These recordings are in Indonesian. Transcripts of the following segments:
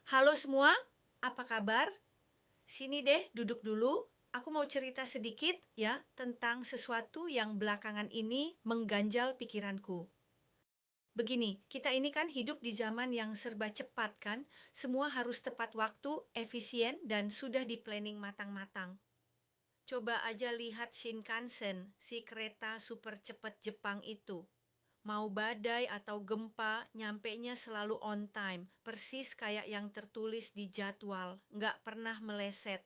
Halo semua, apa kabar? Sini deh, duduk dulu. Aku mau cerita sedikit ya tentang sesuatu yang belakangan ini mengganjal pikiranku. Begini, kita ini kan hidup di zaman yang serba cepat kan? Semua harus tepat waktu, efisien, dan sudah di-planning matang-matang. Coba aja lihat Shinkansen, si kereta super cepat Jepang itu. Mau badai atau gempa, nyampenya selalu on time, persis kayak yang tertulis di jadwal, nggak pernah meleset.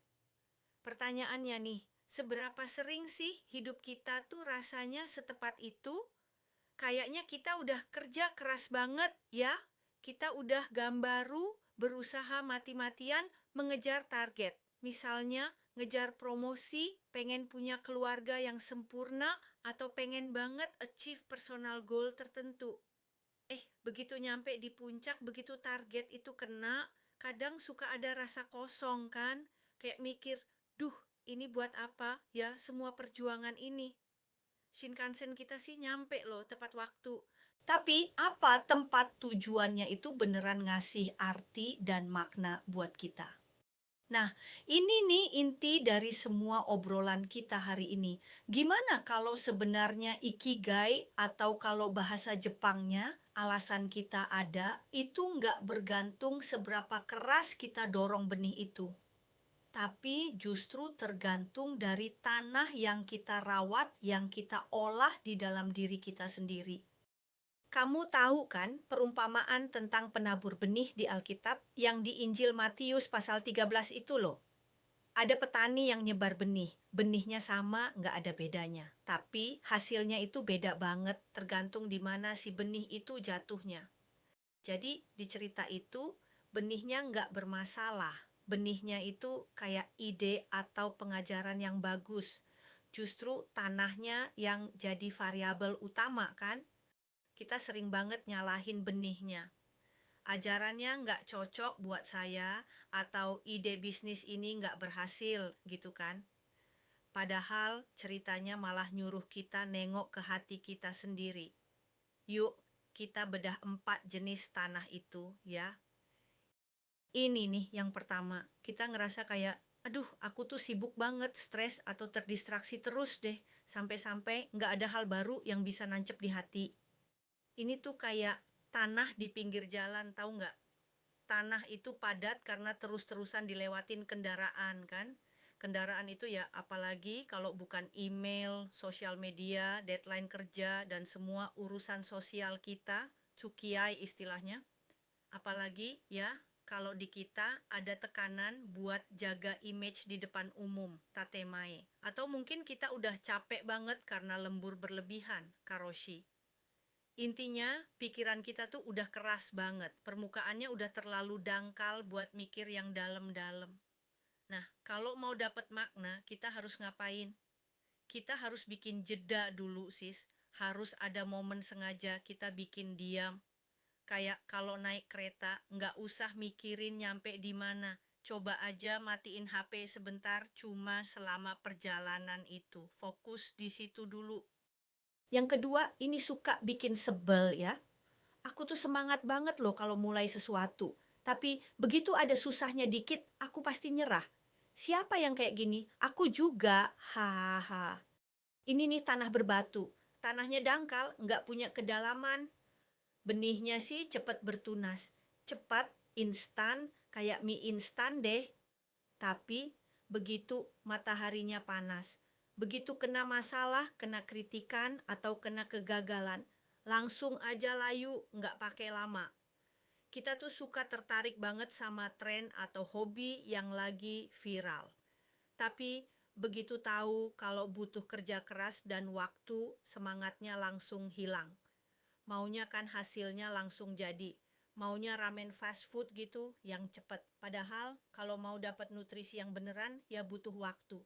Pertanyaannya nih, seberapa sering sih hidup kita tuh rasanya setepat itu? Kayaknya kita udah kerja keras banget ya. Kita udah gambaru, berusaha mati-matian mengejar target. Misalnya, ngejar promosi, pengen punya keluarga yang sempurna, atau pengen banget achieve personal goal tertentu. Begitu nyampe di puncak, begitu target itu kena, kadang suka ada rasa kosong kan? Kayak mikir, duh, ini buat apa ya semua perjuangan ini? Shinkansen kita sih nyampe loh tepat waktu. Tapi apa tempat tujuannya itu beneran ngasih arti dan makna buat kita? Nah, ini nih inti dari semua obrolan kita hari ini. Gimana kalau sebenarnya ikigai atau kalau bahasa Jepangnya alasan kita ada itu nggak bergantung seberapa keras kita dorong benih itu. Tapi justru tergantung dari tanah yang kita rawat, yang kita olah di dalam diri kita sendiri. Kamu tahu kan perumpamaan tentang penabur benih di Alkitab yang di Injil Matius pasal 13 itu loh. Ada petani yang nyebar benih, benihnya sama, nggak ada bedanya. Tapi hasilnya itu beda banget, tergantung di mana si benih itu jatuhnya. Jadi di cerita itu, benihnya nggak bermasalah. Benihnya itu kayak ide atau pengajaran yang bagus. Justru tanahnya yang jadi variabel utama kan? Kita sering banget nyalahin benihnya. Ajarannya nggak cocok buat saya, atau ide bisnis ini nggak berhasil gitu kan. Padahal ceritanya malah nyuruh kita nengok ke hati kita sendiri. Yuk, kita bedah 4 jenis tanah itu ya. Ini nih yang pertama, kita ngerasa kayak, aduh aku tuh sibuk banget, stres atau terdistraksi terus deh, sampai-sampai nggak ada hal baru yang bisa nancep di hati. Ini tuh kayak tanah di pinggir jalan, tahu nggak? Tanah itu padat karena terus-terusan dilewatin kendaraan kan. Kendaraan itu ya apalagi kalau bukan email, sosial media, deadline kerja, dan semua urusan sosial kita, cukiai istilahnya. Apalagi ya kalau di kita ada tekanan buat jaga image di depan umum, tatemae. Atau mungkin kita udah capek banget karena lembur berlebihan, karoshi. Intinya, pikiran kita tuh udah keras banget. Permukaannya udah terlalu dangkal buat mikir yang dalam-dalam. Nah, kalau mau dapat makna, kita harus ngapain? Kita harus bikin jeda dulu, sis. Harus ada momen sengaja kita bikin diam. Kayak kalau naik kereta, nggak usah mikirin nyampe di mana. Coba aja matiin HP sebentar, cuma selama perjalanan itu. Fokus di situ dulu. Yang kedua, ini suka bikin sebel ya. Aku tuh semangat banget loh kalau mulai sesuatu. Tapi begitu ada susahnya dikit, aku pasti nyerah. Siapa yang kayak gini? Aku juga. Haha. Ini nih tanah berbatu. Tanahnya dangkal, nggak punya kedalaman. Benihnya sih cepat bertunas. Cepat, instan, kayak mie instan deh. Tapi begitu mataharinya panas, begitu kena masalah, kena kritikan, atau kena kegagalan, langsung aja layu, nggak pakai lama. Kita tuh suka tertarik banget sama tren atau hobi yang lagi viral. Tapi begitu tahu kalau butuh kerja keras dan waktu, semangatnya langsung hilang. Maunya kan hasilnya langsung jadi. Maunya ramen fast food gitu yang cepet. Padahal kalau mau dapat nutrisi yang beneran ya butuh waktu.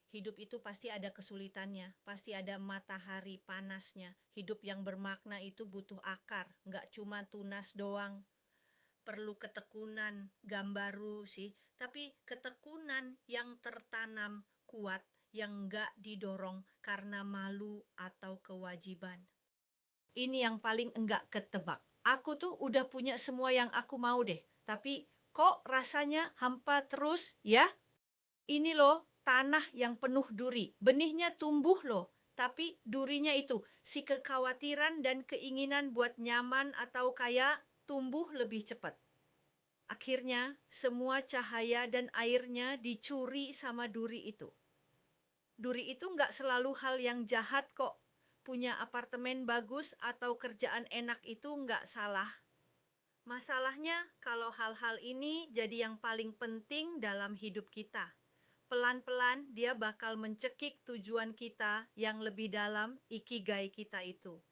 Hidup itu pasti ada kesulitannya, pasti ada matahari panasnya. Hidup yang bermakna itu butuh akar, nggak cuma tunas doang. Perlu ketekunan, gambaru sih, tapi ketekunan yang tertanam kuat, yang nggak didorong karena malu atau kewajiban. Ini yang paling enggak ketebak. Aku tuh udah punya semua yang aku mau deh, tapi Kok rasanya hampa terus ya? Ini loh tanah yang penuh duri. Benihnya tumbuh loh. Tapi durinya itu, si kekhawatiran dan keinginan buat nyaman atau kaya tumbuh lebih cepat. Akhirnya, semua cahaya dan airnya dicuri sama duri itu. Duri itu nggak selalu hal yang jahat kok. Punya apartemen bagus atau kerjaan enak itu nggak salah. Masalahnya kalau hal-hal ini jadi yang paling penting dalam hidup kita. Pelan-pelan dia bakal mencekik tujuan kita yang lebih dalam, ikigai kita itu.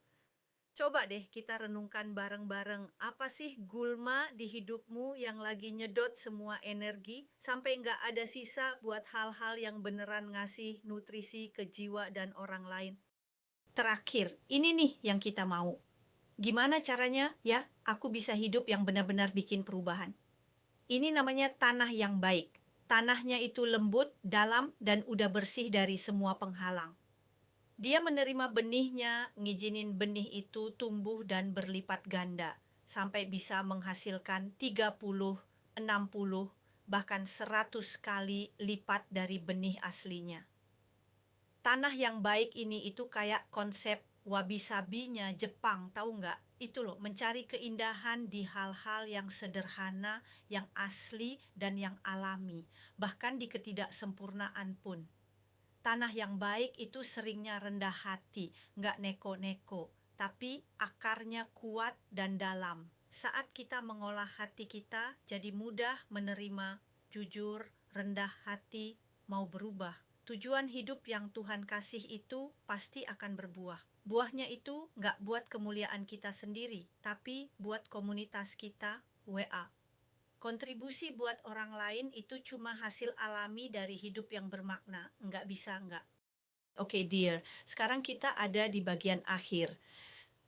Coba deh kita renungkan bareng-bareng, apa sih gulma di hidupmu yang lagi nyedot semua energi sampai nggak ada sisa buat hal-hal yang beneran ngasih nutrisi ke jiwa dan orang lain. Terakhir, ini nih yang kita mau. Gimana caranya ya aku bisa hidup yang benar-benar bikin perubahan? Ini namanya tanah yang baik. Tanahnya itu lembut, dalam, dan udah bersih dari semua penghalang. Dia menerima benihnya, ngizinin benih itu tumbuh dan berlipat ganda, sampai bisa menghasilkan 30, 60, bahkan 100 kali lipat dari benih aslinya. Tanah yang baik ini itu kayak konsep wabi-sabinya Jepang, tahu nggak? Itu loh, mencari keindahan di hal-hal yang sederhana, yang asli, dan yang alami. Bahkan di ketidaksempurnaan pun. Tanah yang baik itu seringnya rendah hati, nggak neko-neko, tapi akarnya kuat dan dalam. Saat kita mengolah hati kita, jadi mudah menerima, jujur, rendah hati, mau berubah. Tujuan hidup yang Tuhan kasih itu pasti akan berbuah. Buahnya itu nggak buat kemuliaan kita sendiri, tapi buat komunitas kita, WA. Kontribusi buat orang lain itu cuma hasil alami dari hidup yang bermakna. Nggak bisa nggak. Oke, dear. Sekarang kita ada di bagian akhir.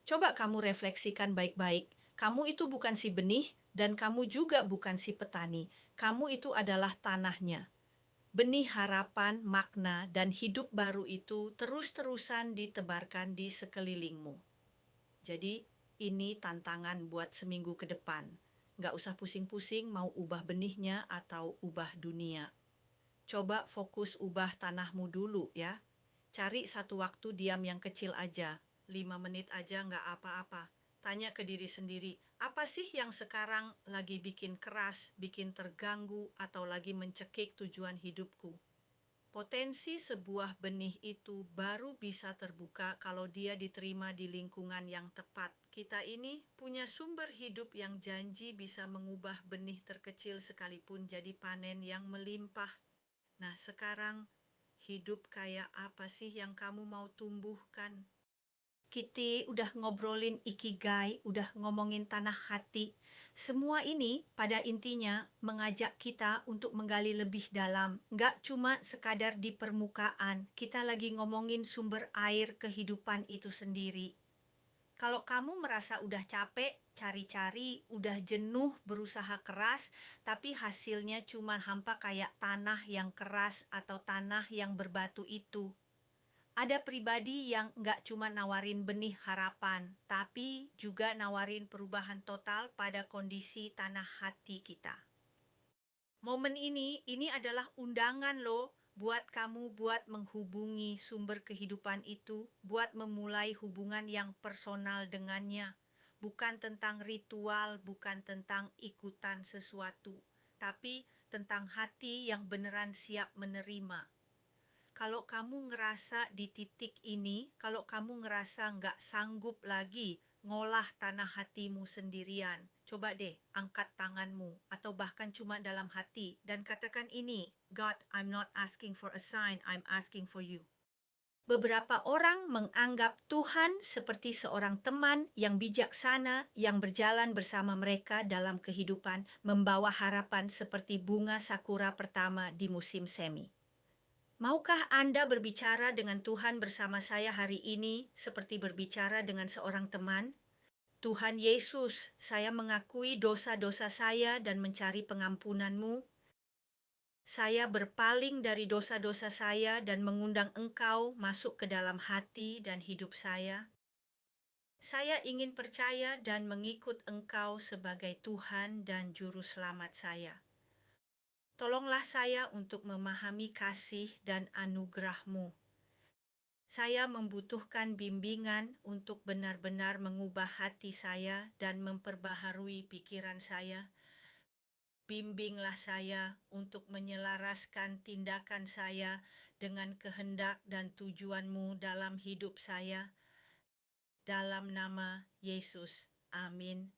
Coba kamu refleksikan baik-baik. Kamu itu bukan si benih dan kamu juga bukan si petani. Kamu itu adalah tanahnya. Benih harapan, makna, dan hidup baru itu terus-terusan ditebarkan di sekelilingmu. Jadi, ini tantangan buat seminggu ke depan. Nggak usah pusing-pusing mau ubah benihnya atau ubah dunia. Coba fokus ubah tanahmu dulu ya. Cari satu waktu diam yang kecil aja. 5 menit aja nggak apa-apa. Tanya ke diri sendiri, apa sih yang sekarang lagi bikin keras, bikin terganggu, atau lagi mencekik tujuan hidupku? Potensi sebuah benih itu baru bisa terbuka kalau dia diterima di lingkungan yang tepat. Kita ini punya sumber hidup yang janji bisa mengubah benih terkecil sekalipun jadi panen yang melimpah. Nah, sekarang hidup kayak apa sih yang kamu mau tumbuhkan? Kita udah ngobrolin ikigai, udah ngomongin tanah hati. Semua ini pada intinya mengajak kita untuk menggali lebih dalam. Nggak cuma sekadar di permukaan, kita lagi ngomongin sumber air kehidupan itu sendiri. Kalau kamu merasa udah capek, cari-cari, udah jenuh berusaha keras, tapi hasilnya cuma hampa kayak tanah yang keras atau tanah yang berbatu itu. Ada pribadi yang nggak cuma nawarin benih harapan, tapi juga nawarin perubahan total pada kondisi tanah hati kita. Momen ini adalah undangan loh buat kamu buat menghubungi sumber kehidupan itu, buat memulai hubungan yang personal dengannya. Bukan tentang ritual, bukan tentang ikutan sesuatu, tapi tentang hati yang beneran siap menerima. Kalau kamu ngerasa di titik ini, kalau kamu ngerasa nggak sanggup lagi ngolah tanah hatimu sendirian, coba deh angkat tanganmu atau bahkan cuma dalam hati dan katakan ini, God, I'm not asking for a sign, I'm asking for you. Beberapa orang menganggap Tuhan seperti seorang teman yang bijaksana yang berjalan bersama mereka dalam kehidupan, membawa harapan seperti bunga sakura pertama di musim semi. Maukah Anda berbicara dengan Tuhan bersama saya hari ini seperti berbicara dengan seorang teman? Tuhan Yesus, saya mengakui dosa-dosa saya dan mencari pengampunan-Mu. Saya berpaling dari dosa-dosa saya dan mengundang Engkau masuk ke dalam hati dan hidup saya. Saya ingin percaya dan mengikut Engkau sebagai Tuhan dan Juru Selamat saya. Tolonglah saya untuk memahami kasih dan anugerah-Mu. Saya membutuhkan bimbingan untuk benar-benar mengubah hati saya dan memperbaharui pikiran saya. Bimbinglah saya untuk menyelaraskan tindakan saya dengan kehendak dan tujuan-Mu dalam hidup saya. Dalam nama Yesus. Amin.